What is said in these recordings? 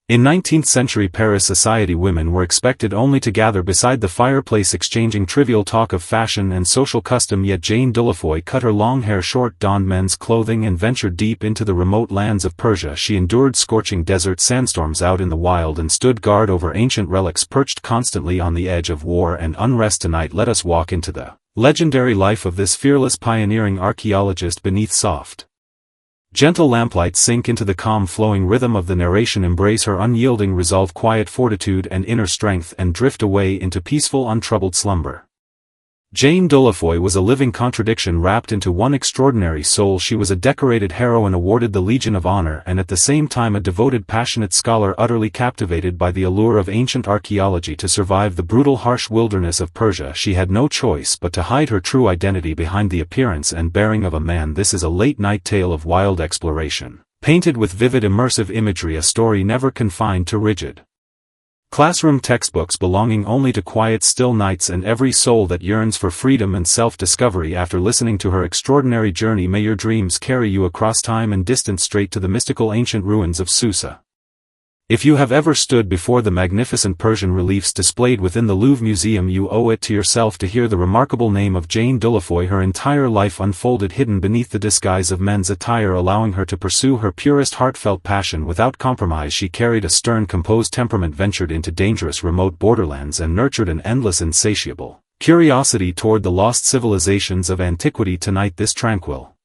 In 19th-century Paris society, women were expected only to gather beside the fireplace exchanging trivial talk of fashion and social custom, yet Jane Dieulafoy cut her long hair short, donned men's clothing and ventured deep into the remote lands of Persia. She endured scorching desert sandstorms out in the wild and stood guard over ancient relics perched constantly on the edge of war and unrest. Tonight let us walk into the legendary life of this fearless pioneering archaeologist beneath soft, gentle lamplight. Sink into the calm flowing rhythm of the narration, embrace her unyielding resolve, quiet fortitude and inner strength, and drift away into peaceful untroubled slumber. Jane Dieulafoy was a living contradiction wrapped into one extraordinary soul. She was a decorated heroine awarded the Legion of Honor and at the same time a devoted, passionate scholar utterly captivated by the allure of ancient archaeology. To survive the brutal, harsh wilderness of Persia, she had no choice but to hide her true identity behind the appearance and bearing of a man. This is a late-night tale of wild exploration, painted with vivid, immersive imagery, a story never confined to rigid classroom textbooks, belonging only to quiet, still nights and every soul that yearns for freedom and self-discovery. After listening to her extraordinary journey, may your dreams carry you across time and distance, straight to the mystical ancient ruins of Susa. If you have ever stood before the magnificent Persian reliefs displayed within the Louvre Museum, you owe it to yourself to hear the remarkable name of Jane Dieulafoy. Her entire life unfolded hidden beneath the disguise of men's attire, allowing her to pursue her purest heartfelt passion without compromise. She carried a stern, composed temperament, ventured into dangerous remote borderlands, and nurtured an endless, insatiable curiosity toward the lost civilizations of antiquity. Tonight this tranquil,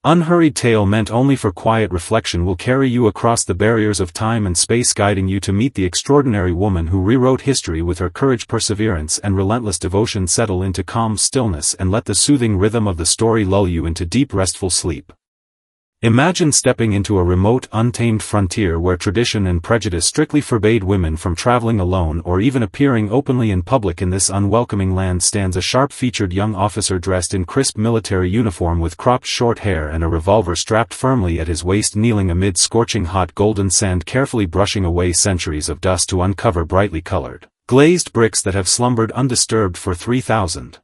unhurried tale, meant only for quiet reflection, will carry you across the barriers of time and space, guiding you to meet the extraordinary woman who rewrote history with her courage, perseverance and relentless devotion. Settle into calm stillness and let the soothing rhythm of the story lull you into deep, restful sleep. Imagine stepping into a remote, untamed frontier where tradition and prejudice strictly forbade women from traveling alone or even appearing openly in public. In this unwelcoming land stands a sharp-featured young officer dressed in crisp military uniform with cropped short hair and a revolver strapped firmly at his waist, kneeling amid scorching hot golden sand, carefully brushing away centuries of dust to uncover brightly colored, glazed bricks that have slumbered undisturbed for 3,000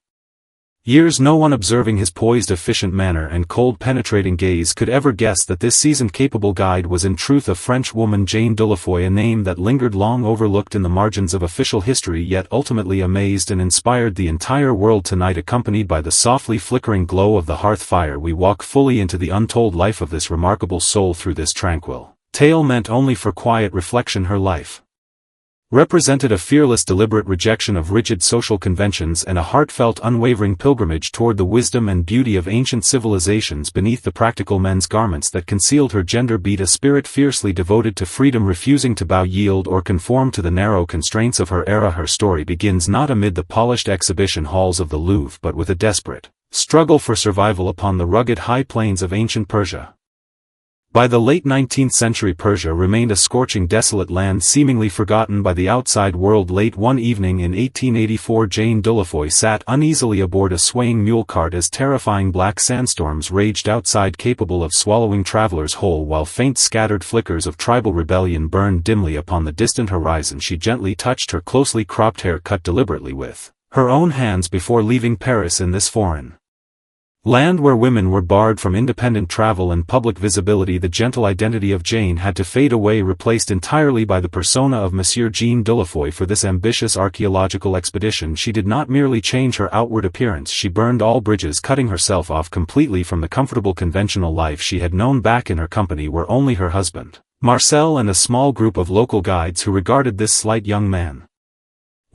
years. No one observing his poised, efficient manner and cold, penetrating gaze could ever guess that this seasoned, capable guide was in truth a French woman, Jane Dieulafoy, a name that lingered long overlooked in the margins of official history, yet ultimately amazed and inspired the entire world. Tonight, accompanied by the softly flickering glow of the hearth fire, we walk fully into the untold life of this remarkable soul. Through this tranquil tale meant only for quiet reflection, her life represented a fearless, deliberate rejection of rigid social conventions and a heartfelt, unwavering pilgrimage toward the wisdom and beauty of ancient civilizations. Beneath the practical men's garments that concealed her gender beat a spirit fiercely devoted to freedom, refusing to bow, yield or conform to the narrow constraints of her era. Her story begins not amid the polished exhibition halls of the Louvre, but with a desperate struggle for survival upon the rugged high plains of ancient Persia. By the late 19th century, Persia remained a scorching, desolate land, seemingly forgotten by the outside world. Late one evening in 1884, Jane Dieulafoy sat uneasily aboard a swaying mule cart as terrifying black sandstorms raged outside, capable of swallowing travelers whole, while faint, scattered flickers of tribal rebellion burned dimly upon the distant horizon. She gently touched her closely cropped hair, cut deliberately with her own hands, before leaving Paris. In this foreign land where women were barred from independent travel and public visibility, the gentle identity of Jane had to fade away, replaced entirely by the persona of Monsieur Jean Dieulafoy. For this ambitious archaeological expedition, she did not merely change her outward appearance, she burned all bridges, cutting herself off completely from the comfortable, conventional life she had known. Back in her company were only her husband, Marcel, and a small group of local guides who regarded this slight young man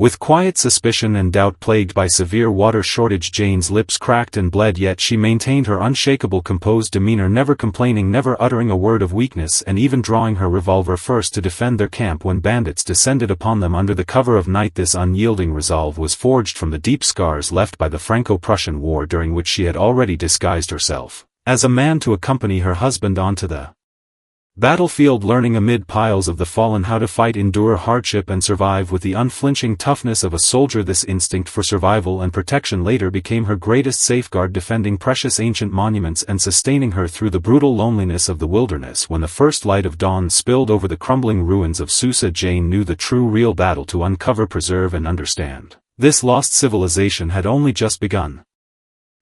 with quiet suspicion and doubt. Plagued by severe water shortage, Jane's lips cracked and bled, yet she maintained her unshakable, composed demeanor, never complaining, never uttering a word of weakness, and even drawing her revolver first to defend their camp when bandits descended upon them under the cover of night. This unyielding resolve was forged from the deep scars left by the Franco-Prussian War, during which she had already disguised herself as a man to accompany her husband onto the battlefield, learning amid piles of the fallen how to fight, endure hardship and survive with the unflinching toughness of a soldier. This instinct for survival and protection later became her greatest safeguard, defending precious ancient monuments and sustaining her through the brutal loneliness of the wilderness. When the first light of dawn spilled over the crumbling ruins of Susa, Jane knew the true, real battle to uncover, preserve and understand this lost civilization had only just begun.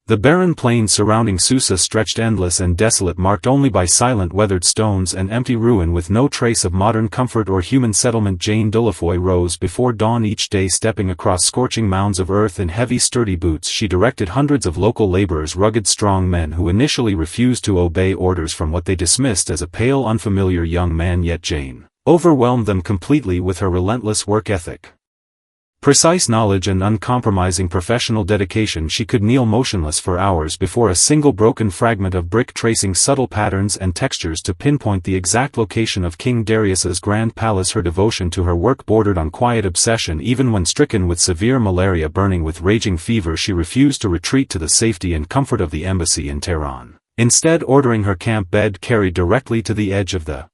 The barren plains surrounding Susa stretched endless and desolate, marked only by silent weathered stones and empty ruin with no trace of modern comfort or human settlement. Jane Dieulafoy rose before dawn each day, stepping across scorching mounds of earth in heavy sturdy boots. She directed hundreds of local laborers, rugged strong men who initially refused to obey orders from what they dismissed as a pale, unfamiliar young man, yet Jane overwhelmed them completely with her relentless work ethic. Precise knowledge and uncompromising professional dedication, she could kneel motionless for hours before a single broken fragment of brick, tracing subtle patterns and textures to pinpoint the exact location of King Darius's grand palace. Her devotion to her work bordered on quiet obsession. Even when stricken with severe malaria, burning with raging fever, she refused to retreat to the safety and comfort of the embassy in Tehran, instead ordering her camp bed carried directly to the edge of the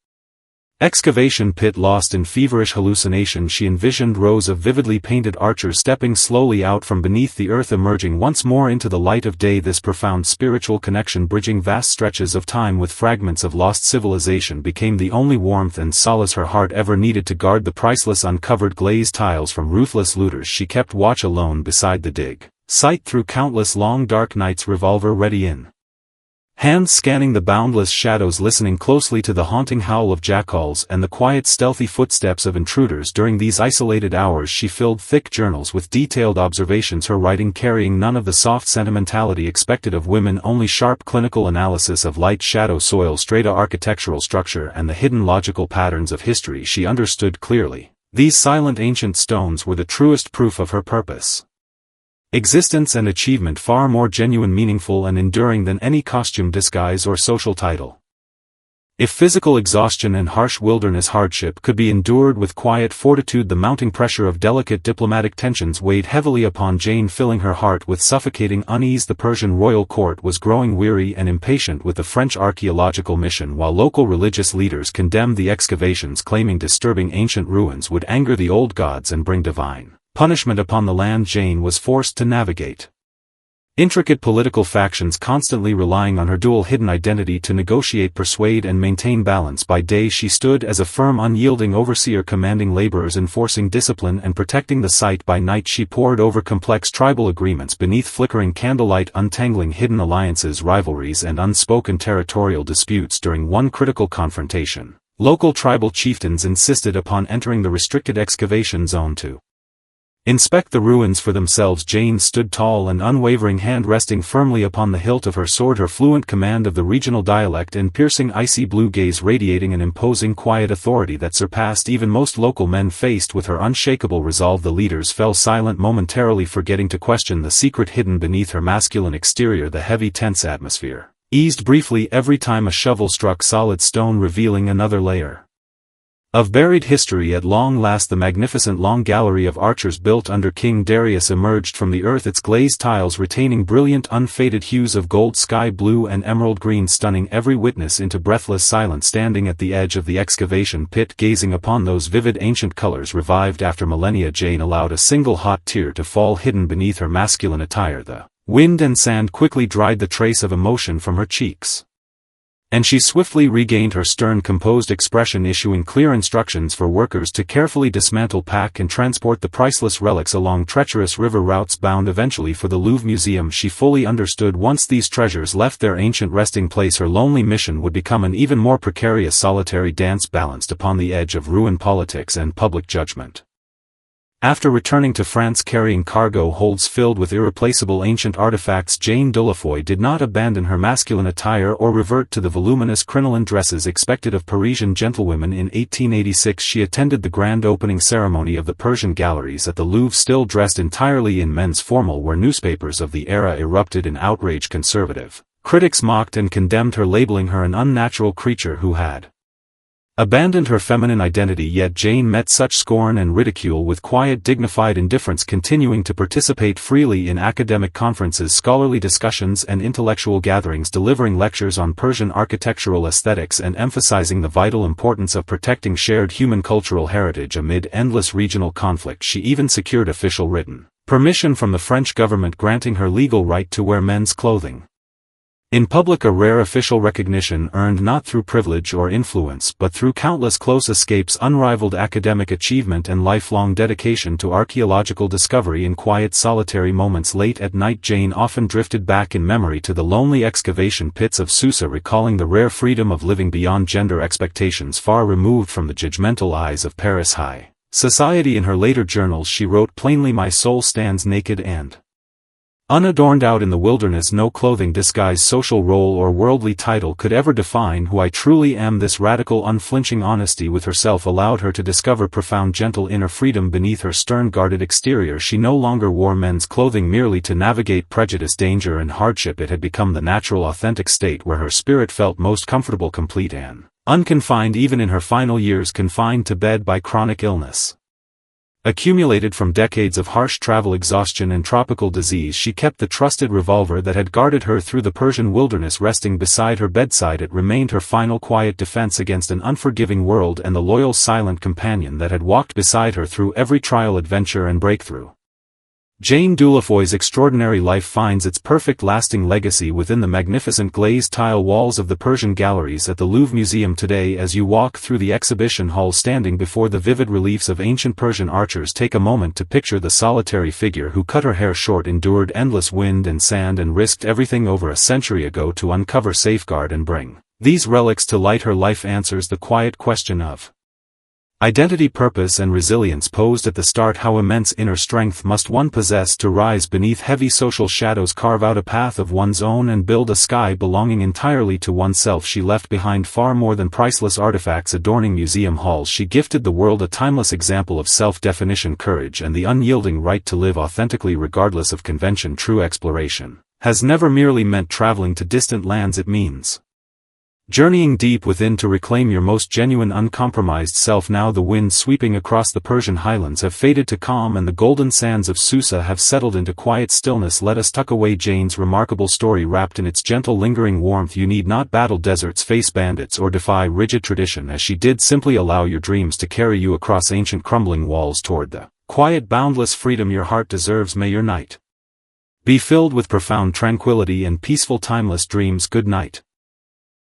excavation pit. Lost in feverish hallucination, she envisioned rows of vividly painted archers stepping slowly out from beneath the earth, emerging once more into the light of day. This profound spiritual connection, bridging vast stretches of time with fragments of lost civilization, became the only warmth and solace her heart ever needed. To guard the priceless uncovered glazed tiles from ruthless looters, she kept watch alone beside the dig site through countless long dark nights, revolver ready in hands, scanning the boundless shadows, listening closely to the haunting howl of jackals and the quiet, stealthy footsteps of intruders. During these isolated hours, she filled thick journals with detailed observations, her writing carrying none of the soft sentimentality expected of women, only sharp clinical analysis of light, shadow, soil, strata, architectural structure, and the hidden logical patterns of history. She understood clearly, these silent ancient stones were the truest proof of her purpose, existence and achievement, far more genuine, meaningful and enduring than any costume, disguise or social title. If physical exhaustion and harsh wilderness hardship could be endured with quiet fortitude, the mounting pressure of delicate diplomatic tensions weighed heavily upon Jane, filling her heart with suffocating unease. The Persian royal court was growing weary and impatient with the French archaeological mission, while local religious leaders condemned the excavations, claiming disturbing ancient ruins would anger the old gods and bring divine punishment upon the land. Jane was forced to navigate intricate political factions, constantly relying on her dual hidden identity to negotiate, persuade and maintain balance. By day she stood as a firm, unyielding overseer, commanding laborers, enforcing discipline and protecting the site. By night she pored over complex tribal agreements beneath flickering candlelight, untangling hidden alliances, rivalries and unspoken territorial disputes. During one critical confrontation, local tribal chieftains insisted upon entering the restricted excavation zone to inspect the ruins for themselves. Jane stood tall and unwavering, hand resting firmly upon the hilt of her sword, her fluent command of the regional dialect and piercing icy blue gaze radiating an imposing quiet authority that surpassed even most local men. Faced with her unshakable resolve, the leaders fell silent, momentarily forgetting to question the secret hidden beneath her masculine exterior. The heavy, tense atmosphere eased briefly every time a shovel struck solid stone, revealing another layer of buried history. At long last, the magnificent long gallery of archers built under King Darius emerged from the earth, its glazed tiles retaining brilliant unfaded hues of gold, sky blue and emerald green, stunning every witness into breathless silence. Standing at the edge of the excavation pit, gazing upon those vivid ancient colors revived after millennia, Jane allowed a single hot tear to fall hidden beneath her masculine attire. The wind and sand quickly dried the trace of emotion from her cheeks, and she swiftly regained her stern, composed expression, issuing clear instructions for workers to carefully dismantle, pack and transport the priceless relics along treacherous river routes bound eventually for the Louvre Museum. She fully understood, once these treasures left their ancient resting place, her lonely mission would become an even more precarious, solitary dance balanced upon the edge of ruin, politics and public judgment. After returning to France carrying cargo holds filled with irreplaceable ancient artifacts, Jane Dieulafoy did not abandon her masculine attire or revert to the voluminous crinoline dresses expected of Parisian gentlewomen. In 1886 she attended the grand opening ceremony of the Persian galleries at the Louvre, still dressed entirely in men's formal wear. Newspapers of the era erupted in outrage. Conservative critics mocked and condemned her, labeling her an unnatural creature who had abandoned her feminine identity. Yet Jane met such scorn and ridicule with quiet, dignified indifference, continuing to participate freely in academic conferences, scholarly discussions and intellectual gatherings, delivering lectures on Persian architectural aesthetics and emphasizing the vital importance of protecting shared human cultural heritage. Amid endless regional conflict, she even secured official written permission from the French government granting her legal right to wear men's clothing. In public, a rare official recognition earned not through privilege or influence but through countless close escapes, unrivaled academic achievement and lifelong dedication to archaeological discovery. In quiet solitary moments late at night, Jane often drifted back in memory to the lonely excavation pits of Susa, recalling the rare freedom of living beyond gender expectations, far removed from the judgmental eyes of Paris high society. In her later journals she wrote plainly, "My soul stands naked and unadorned out in the wilderness. No clothing, disguise, social role or worldly title could ever define who I truly am." This radical, unflinching honesty with herself allowed her to discover profound, gentle inner freedom beneath her stern, guarded exterior. She no longer wore men's clothing merely to navigate prejudice, danger and hardship. It had become the natural, authentic state where her spirit felt most comfortable, complete and unconfined, even in her final years, confined to bed by chronic illness accumulated from decades of harsh travel, exhaustion and tropical disease. She kept the trusted revolver that had guarded her through the Persian wilderness resting beside her bedside. It remained her final quiet defense against an unforgiving world, and the loyal, silent companion that had walked beside her through every trial, adventure and breakthrough. Jane Dieulafoy's extraordinary life finds its perfect, lasting legacy within the magnificent glazed tile walls of the Persian galleries at the Louvre Museum today. As you walk through the exhibition hall, standing before the vivid reliefs of ancient Persian archers, take a moment to picture the solitary figure who cut her hair short, endured endless wind and sand, and risked everything over a century ago to uncover, safeguard and bring these relics to light. Her life answers the quiet question of identity, purpose and resilience posed at the start. How immense inner strength must one possess to rise beneath heavy social shadows, carve out a path of one's own and build a sky belonging entirely to oneself? She left behind far more than priceless artifacts adorning museum halls. She gifted the world a timeless example of self-definition, courage and the unyielding right to live authentically regardless of convention. True exploration has never merely meant traveling to distant lands. It means journeying deep within to reclaim your most genuine, uncompromised self. Now the winds sweeping across the Persian highlands have faded to calm, and the golden sands of Susa have settled into quiet stillness. Let us tuck away Jane's remarkable story wrapped in its gentle, lingering warmth. You need not battle deserts, face bandits or defy rigid tradition as she did. Simply allow your dreams to carry you across ancient, crumbling walls toward the quiet, boundless freedom your heart deserves. May your night be filled with profound tranquility and peaceful, timeless dreams. Good night.